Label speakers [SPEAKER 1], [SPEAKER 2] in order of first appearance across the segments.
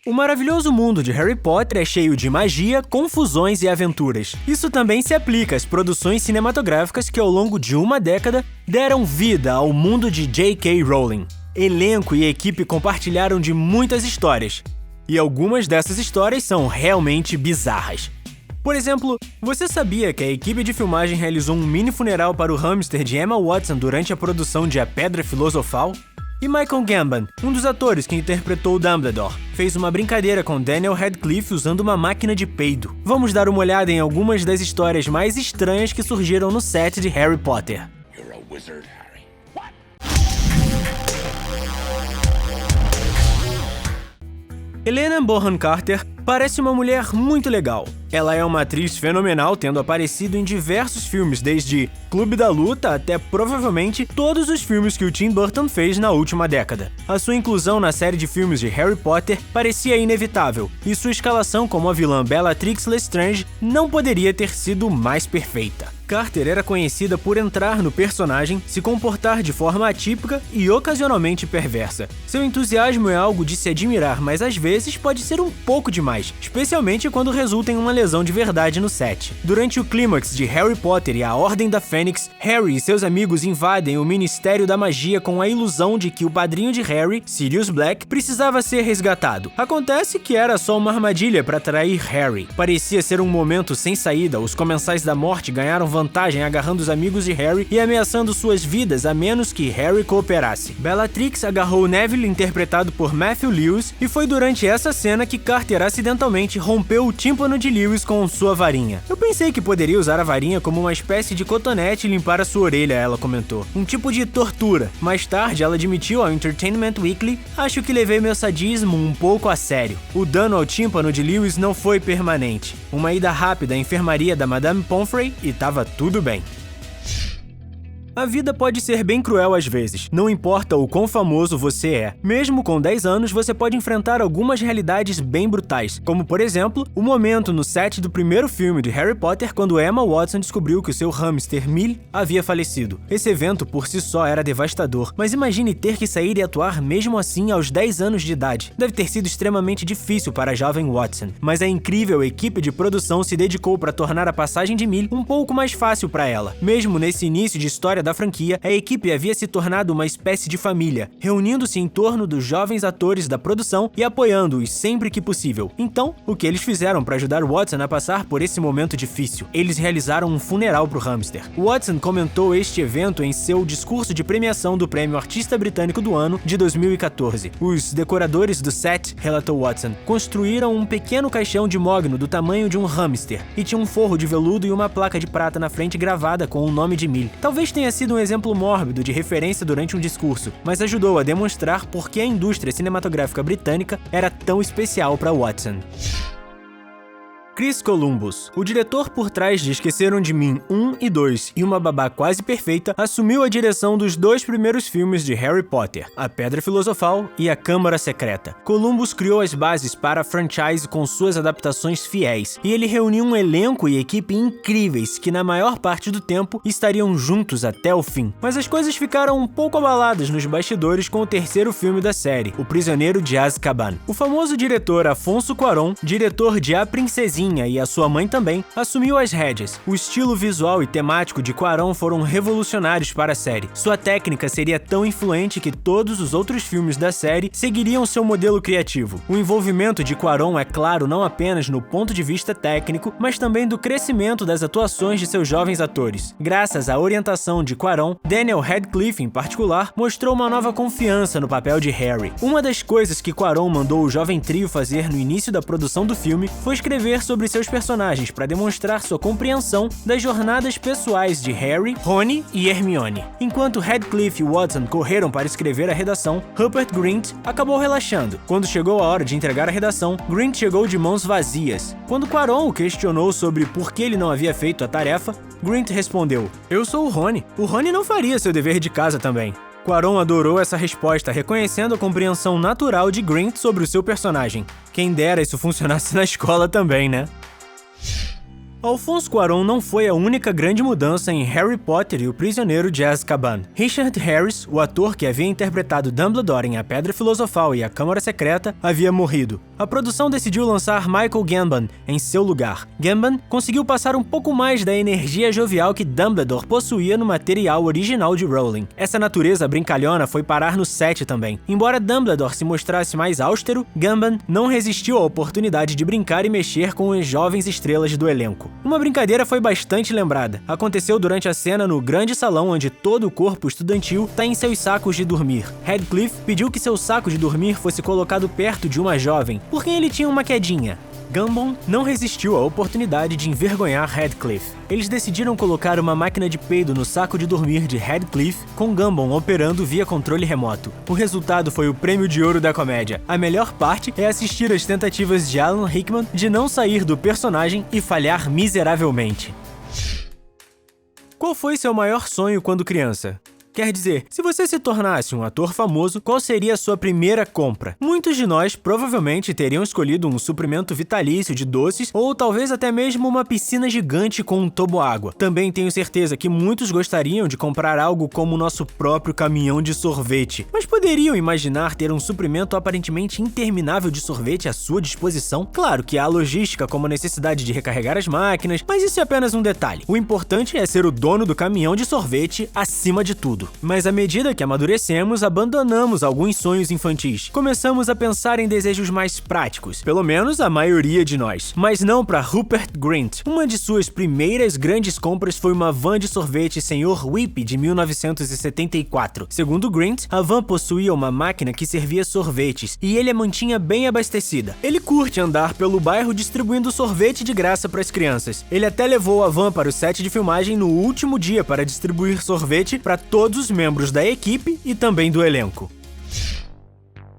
[SPEAKER 1] O maravilhoso mundo de Harry Potter é cheio de magia, confusões e aventuras. Isso também se aplica às produções cinematográficas que ao longo de uma década deram vida ao mundo de J.K. Rowling. Elenco e equipe compartilharam de muitas histórias, e algumas dessas histórias são realmente bizarras. Por exemplo, você sabia que a equipe de filmagem realizou um mini funeral para o hamster de Emma Watson durante a produção de A Pedra Filosofal? E Michael Gambon, um dos atores que interpretou Dumbledore, fez uma brincadeira com Daniel Radcliffe usando uma máquina de peido. Vamos dar uma olhada em algumas das histórias mais estranhas que surgiram no set de Harry Potter.
[SPEAKER 2] You're a wizard, Harry. What?
[SPEAKER 1] Helena Bonham Carter parece uma mulher muito legal. Ela é uma atriz fenomenal, tendo aparecido em diversos filmes, desde Clube da Luta até provavelmente todos os filmes que o Tim Burton fez na última década. A sua inclusão na série de filmes de Harry Potter parecia inevitável, e sua escalação como a vilã Bellatrix Lestrange não poderia ter sido mais perfeita. Carter era conhecida por entrar no personagem, se comportar de forma atípica e ocasionalmente perversa. Seu entusiasmo é algo de se admirar, mas às vezes pode ser um pouco demais, especialmente quando resulta em uma lesão de verdade no set. Durante o clímax de Harry Potter e a Ordem da Fênix, Harry e seus amigos invadem o Ministério da Magia com a ilusão de que o padrinho de Harry, Sirius Black, precisava ser resgatado. Acontece que era só uma armadilha para atrair Harry. Parecia ser um momento sem saída, os Comensais da Morte ganharam vantagem agarrando os amigos de Harry e ameaçando suas vidas a menos que Harry cooperasse. Bellatrix agarrou Neville, interpretado por Matthew Lewis, e foi durante essa cena que Carter acidentalmente rompeu o tímpano de Lewis com sua varinha. Eu pensei que poderia usar a varinha como uma espécie de cotonete e limpar a sua orelha, ela comentou. Um tipo de tortura. Mais tarde, ela admitiu ao Entertainment Weekly: acho que levei meu sadismo um pouco a sério. O dano ao tímpano de Lewis não foi permanente. Uma ida rápida à enfermaria da Madame Pomfrey e tava tudo bem. A vida pode ser bem cruel às vezes, não importa o quão famoso você é. Mesmo com 10 anos, você pode enfrentar algumas realidades bem brutais, como por exemplo, o momento no set do primeiro filme de Harry Potter quando Emma Watson descobriu que o seu hamster Millie havia falecido. Esse evento por si só era devastador, mas imagine ter que sair e atuar mesmo assim aos 10 anos de idade. Deve ter sido extremamente difícil para a jovem Watson, mas a incrível equipe de produção se dedicou para tornar a passagem de Millie um pouco mais fácil para ela. Mesmo nesse início de história da franquia, a equipe havia se tornado uma espécie de família, reunindo-se em torno dos jovens atores da produção e apoiando-os sempre que possível. Então, o que eles fizeram para ajudar Watson a passar por esse momento difícil? Eles realizaram um funeral pro hamster. Watson comentou este evento em seu discurso de premiação do Prêmio Artista Britânico do Ano de 2014. Os decoradores do set, relatou Watson, construíram um pequeno caixão de mogno do tamanho de um hamster e tinha um forro de veludo e uma placa de prata na frente gravada com o nome de Millie. Talvez tenha sido um exemplo mórbido de referência durante um discurso, mas ajudou a demonstrar por que a indústria cinematográfica britânica era tão especial para Watson. Chris Columbus, o diretor por trás de Esqueceram de Mim 1 e 2 e Uma Babá Quase Perfeita, assumiu a direção dos dois primeiros filmes de Harry Potter, A Pedra Filosofal e A Câmara Secreta. Columbus criou as bases para a franchise com suas adaptações fiéis, e ele reuniu um elenco e equipe incríveis que na maior parte do tempo estariam juntos até o fim. Mas as coisas ficaram um pouco abaladas nos bastidores com o terceiro filme da série, O Prisioneiro de Azkaban. O famoso diretor Afonso Cuarón, diretor de A Princesinha e a sua mãe também, assumiu as rédeas. O estilo visual e temático de Cuarón foram revolucionários para a série. Sua técnica seria tão influente que todos os outros filmes da série seguiriam seu modelo criativo. O envolvimento de Cuarón é claro não apenas no ponto de vista técnico, mas também do crescimento das atuações de seus jovens atores. Graças à orientação de Cuarón, Daniel Radcliffe, em particular, mostrou uma nova confiança no papel de Harry. Uma das coisas que Cuarón mandou o jovem trio fazer no início da produção do filme foi escrever sobre seus personagens para demonstrar sua compreensão das jornadas pessoais de Harry, Rony e Hermione. Enquanto Radcliffe e Watson correram para escrever a redação, Rupert Grint acabou relaxando. Quando chegou a hora de entregar a redação, Grint chegou de mãos vazias. Quando Cuarón o questionou sobre por que ele não havia feito a tarefa, Grint respondeu: "Eu sou o Rony. O Rony não faria seu dever de casa também." Cuarón adorou essa resposta, reconhecendo a compreensão natural de Grint sobre o seu personagem. Quem dera isso funcionasse na escola também, né? Alfonso Cuarón não foi a única grande mudança em Harry Potter e o Prisioneiro de Azkaban. Richard Harris, o ator que havia interpretado Dumbledore em A Pedra Filosofal e A Câmara Secreta, havia morrido. a produção decidiu lançar Michael Gambon em seu lugar. Gambon conseguiu passar um pouco mais da energia jovial que Dumbledore possuía no material original de Rowling. Essa natureza brincalhona foi parar no set também. Embora Dumbledore se mostrasse mais austero, Gambon não resistiu à oportunidade de brincar e mexer com as jovens estrelas do elenco. Uma brincadeira foi bastante lembrada. Aconteceu durante a cena no grande salão onde todo o corpo estudantil está em seus sacos de dormir. Radcliffe pediu que seu saco de dormir fosse colocado perto de uma jovem, por quem ele tinha uma quedinha. Gambon não resistiu à oportunidade de envergonhar Radcliffe. Eles decidiram colocar uma máquina de peido no saco de dormir de Radcliffe, com Gambon operando via controle remoto. O resultado foi o prêmio de ouro da comédia. A melhor parte é assistir às tentativas de Alan Rickman de não sair do personagem e falhar miseravelmente. Qual foi seu maior sonho quando criança? Quer dizer, se você se tornasse um ator famoso, qual seria a sua primeira compra? Muitos de nós provavelmente teriam escolhido um suprimento vitalício de doces ou talvez até mesmo uma piscina gigante com um toboágua. Também tenho certeza que muitos gostariam de comprar algo como o nosso próprio caminhão de sorvete. Mas poderiam imaginar ter um suprimento aparentemente interminável de sorvete à sua disposição? Claro que há logística como a necessidade de recarregar as máquinas, mas isso é apenas um detalhe. O importante é ser o dono do caminhão de sorvete acima de tudo. Mas à medida que amadurecemos, abandonamos alguns sonhos infantis. Começamos a pensar em desejos mais práticos, pelo menos a maioria de nós. Mas não para Rupert Grint. Uma de suas primeiras grandes compras foi uma van de sorvete Sr. Whip de 1974. Segundo Grint, a van possuía uma máquina que servia sorvetes e ele a mantinha bem abastecida. Ele curte andar pelo bairro distribuindo sorvete de graça para as crianças. Ele até levou a van para o set de filmagem no último dia para distribuir sorvete para todos os membros da equipe e também do elenco.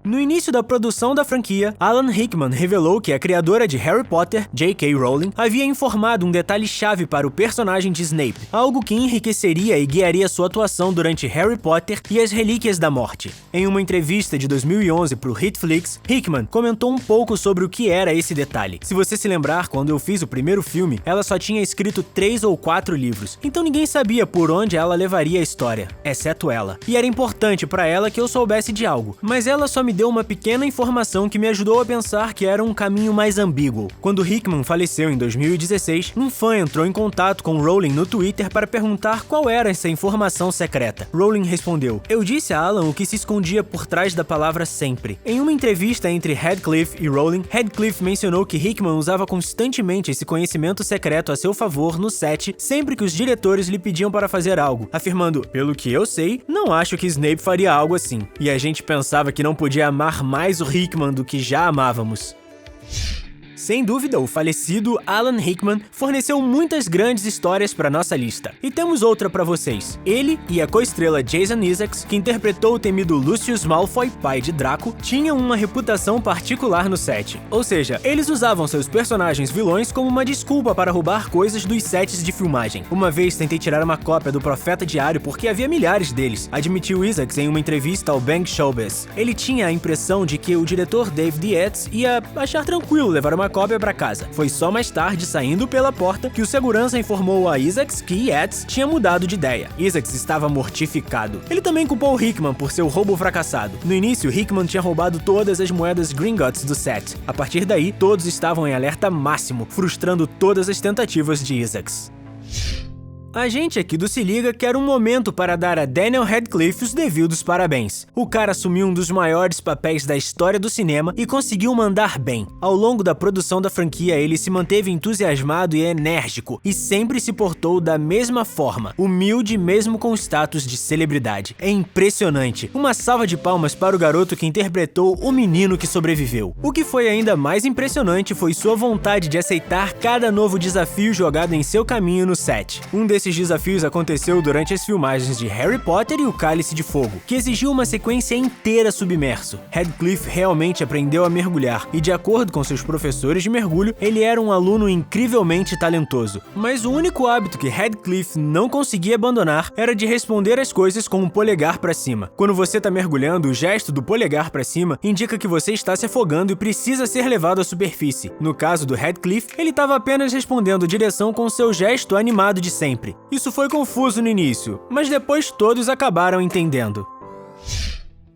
[SPEAKER 1] No início da produção da franquia, Alan Rickman revelou que a criadora de Harry Potter, J.K. Rowling, havia informado um detalhe-chave para o personagem de Snape, algo que enriqueceria e guiaria sua atuação durante Harry Potter e as Relíquias da Morte. Em uma entrevista de 2011 para o Hitflix, Rickman comentou um pouco sobre o que era esse detalhe. Se você se lembrar, quando eu fiz o primeiro filme, ela só tinha escrito 3 ou 4 livros, então ninguém sabia por onde ela levaria a história, exceto ela. E era importante para ela que eu soubesse de algo, mas ela só me deu uma pequena informação que me ajudou a pensar que era um caminho mais ambíguo. Quando Rickman faleceu em 2016, um fã entrou em contato com Rowling no Twitter para perguntar qual era essa informação secreta. Rowling respondeu: "Eu disse a Alan o que se escondia por trás da palavra sempre." Em uma entrevista entre Radcliffe e Rowling, Radcliffe mencionou que Rickman usava constantemente esse conhecimento secreto a seu favor no set sempre que os diretores lhe pediam para fazer algo, afirmando: "Pelo que eu sei, não acho que Snape faria algo assim." E a gente pensava que não podia amar mais o Rickman do que já amávamos. Sem dúvida, o falecido Alan Rickman forneceu muitas grandes histórias para nossa lista. E temos outra para vocês. Ele e a coestrela Jason Isaacs, que interpretou o temido Lucius Malfoy, pai de Draco, tinham uma reputação particular no set. Ou seja, eles usavam seus personagens vilões como uma desculpa para roubar coisas dos sets de filmagem. Uma vez tentei tirar uma cópia do Profeta Diário porque havia milhares deles, admitiu Isaacs em uma entrevista ao Bang Showbiz. Ele tinha a impressão de que o diretor David Yates ia achar tranquilo levar uma cópia para casa. Foi só mais tarde, saindo pela porta, que o segurança informou a Isaacs que Yates tinha mudado de ideia. Isaacs estava mortificado. Ele também culpou Rickman por seu roubo fracassado. No início, Rickman tinha roubado todas as moedas Gringotts do set. A partir daí, todos estavam em alerta máximo, frustrando todas as tentativas de Isaacs. A gente aqui do Se Liga quer um momento para dar a Daniel Radcliffe os devidos parabéns. O cara assumiu um dos maiores papéis da história do cinema e conseguiu mandar bem. Ao longo da produção da franquia, ele se manteve entusiasmado e enérgico e sempre se portou da mesma forma, humilde mesmo com status de celebridade. É impressionante. Uma salva de palmas para o garoto que interpretou o menino que sobreviveu. O que foi ainda mais impressionante foi sua vontade de aceitar cada novo desafio jogado em seu caminho no set. Um desses desafios aconteceu durante as filmagens de Harry Potter e o Cálice de Fogo, que exigiu uma sequência inteira submerso. Radcliffe realmente aprendeu a mergulhar e, de acordo com seus professores de mergulho, ele era um aluno incrivelmente talentoso. Mas o único hábito que Radcliffe não conseguia abandonar era de responder as coisas com o polegar para cima. Quando você está mergulhando, o gesto do polegar para cima indica que você está se afogando e precisa ser levado à superfície. No caso do Radcliffe, ele estava apenas respondendo direção com seu gesto animado de sempre. Isso foi confuso no início, mas depois todos acabaram entendendo.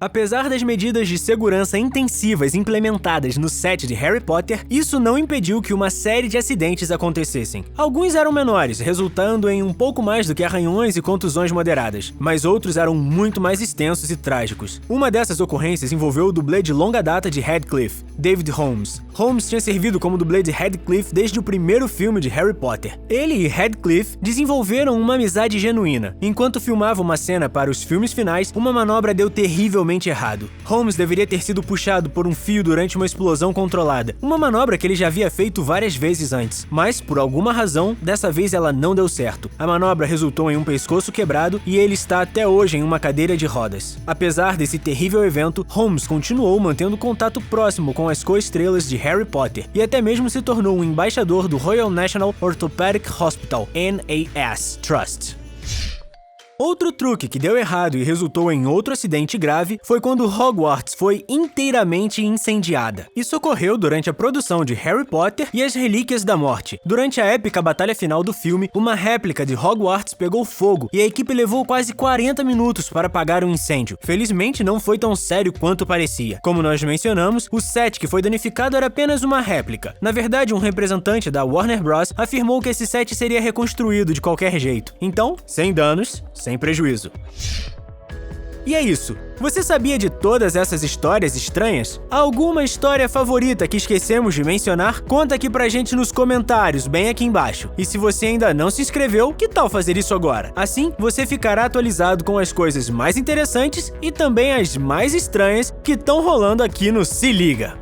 [SPEAKER 1] Apesar das medidas de segurança intensivas implementadas no set de Harry Potter, isso não impediu que uma série de acidentes acontecessem. Alguns eram menores, resultando em um pouco mais do que arranhões e contusões moderadas, mas outros eram muito mais extensos e trágicos. Uma dessas ocorrências envolveu o dublê de longa data de Radcliffe, David Holmes. Holmes tinha servido como dublê de Radcliffe desde o primeiro filme de Harry Potter. Ele e Radcliffe desenvolveram uma amizade genuína. Enquanto filmavam uma cena para os filmes finais, uma manobra deu terrivelmente errado. Holmes deveria ter sido puxado por um fio durante uma explosão controlada, uma manobra que ele já havia feito várias vezes antes, mas, por alguma razão, dessa vez ela não deu certo. A manobra resultou em um pescoço quebrado e ele está até hoje em uma cadeira de rodas. Apesar desse terrível evento, Holmes continuou mantendo contato próximo com as co-estrelas de Harry Potter e até mesmo se tornou um embaixador do Royal National Orthopaedic Hospital, NAS Trust. Outro truque que deu errado e resultou em outro acidente grave foi quando Hogwarts foi inteiramente incendiada. Isso ocorreu durante a produção de Harry Potter e as Relíquias da Morte. Durante a épica batalha final do filme, uma réplica de Hogwarts pegou fogo e a equipe levou quase 40 minutos para apagar o incêndio. Felizmente não foi tão sério quanto parecia. Como nós mencionamos, o set que foi danificado era apenas uma réplica. Na verdade, um representante da Warner Bros. Afirmou que esse set seria reconstruído de qualquer jeito. Então, sem danos, sem prejuízo. E é isso. Você sabia de todas essas histórias estranhas? Alguma história favorita que esquecemos de mencionar? Conta aqui pra gente nos comentários, bem aqui embaixo. E se você ainda não se inscreveu, que tal fazer isso agora? Assim, você ficará atualizado com as coisas mais interessantes e também as mais estranhas que estão rolando aqui no Se Liga.